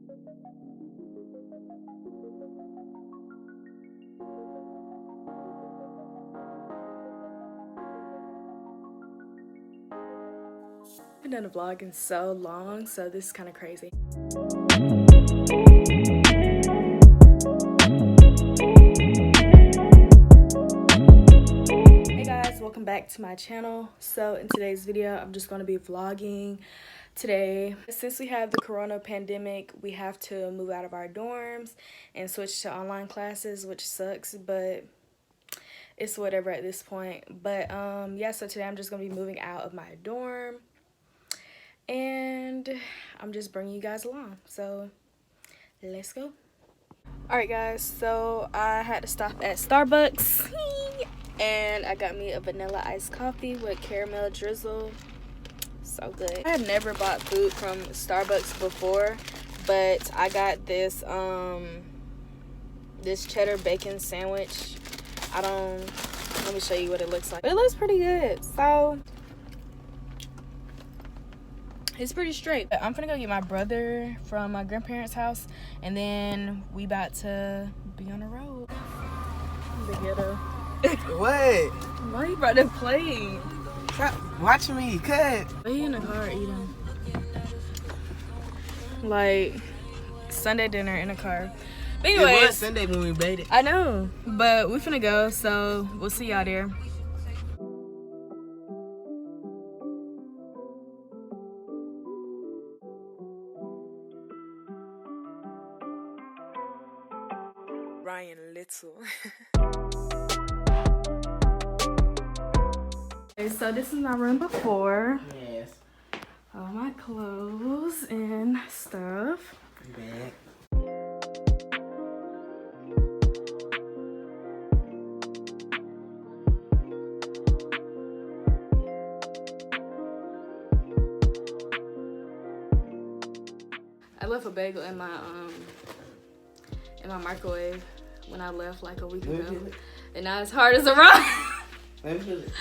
I haven't done a vlog in so long, so this is kind of crazy. Hey guys, welcome back to my channel. So in today's video, I'm just going to be vlogging today. Since we have the corona pandemic, we have to move out of our dorms and switch to online classes, which sucks, but it's whatever at this point. But yeah, so today I'm just going to be moving out of my dorm. And I'm just bringing you guys along, so let's go. All right guys, so I had to stop at Starbucks and I got me a vanilla iced coffee with caramel drizzle. So good. I had never bought food from Starbucks before, but I got this this cheddar bacon sandwich. Let me show you what it looks like. It looks pretty good, so it's pretty straight. I'm gonna go get my brother from my grandparents' house, and then we about to be on the road. The ghetto. What? Why you brought that plate? Stop watching me, cut. Why you in the car eating? Like Sunday dinner in the car. But anyways, it was Sunday when we made it. I know, but we finna go, so we'll see y'all there. Ryan Little. Okay, so this is my room before. Yes. All my clothes and stuff. Back. I left a bagel in my microwave when I left like a week ago, and now it's hard as a rock. Let me feel it.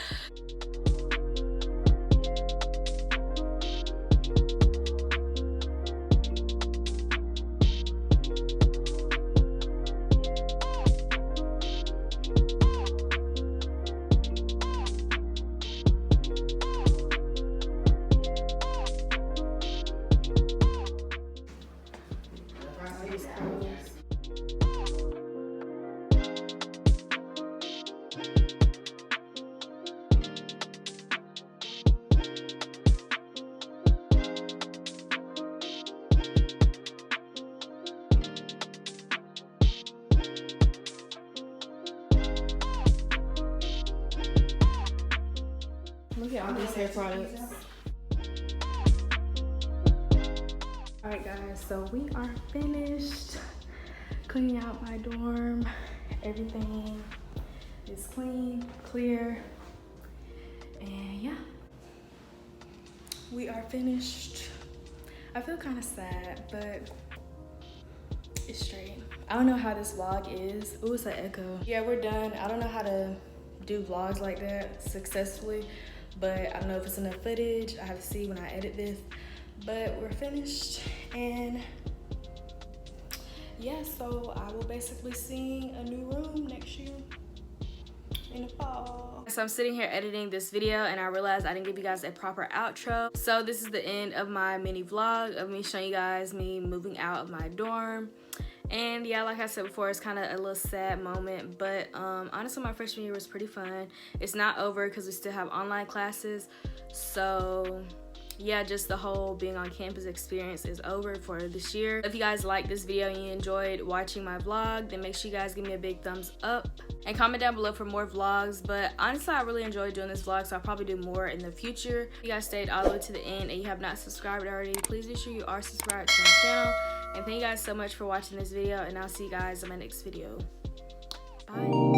Look at all these hair products. Alright guys, so we are finished cleaning out my dorm. Everything is clean, clear, and yeah, we are finished. I feel kind of sad, but it's straight. I don't know how this vlog is. Ooh, it's an echo. Yeah, we're done. I don't know how to do vlogs like that successfully, but I don't know if it's enough footage. I have to see when I edit this, but we're finished. And yeah, so I will basically see a new room next year in the fall. So I'm sitting here editing this video and I realized I didn't give you guys a proper outro. So this is the end of my mini vlog of me showing you guys me moving out of my dorm. And yeah, like I said before, it's kind of a little sad moment, but honestly my freshman year was pretty fun. It's not over because we still have online classes, so yeah, just the whole being on campus experience is over for this year. If you guys liked this video and you enjoyed watching my vlog, then make sure you guys give me a big thumbs up and comment down below for more vlogs. But honestly, I really enjoyed doing this vlog, so I'll probably do more in the future. If you guys stayed all the way to the end and you have not subscribed already, please make sure you are subscribed to my channel. And thank you guys so much for watching this video, and I'll see you guys in my next video. Bye.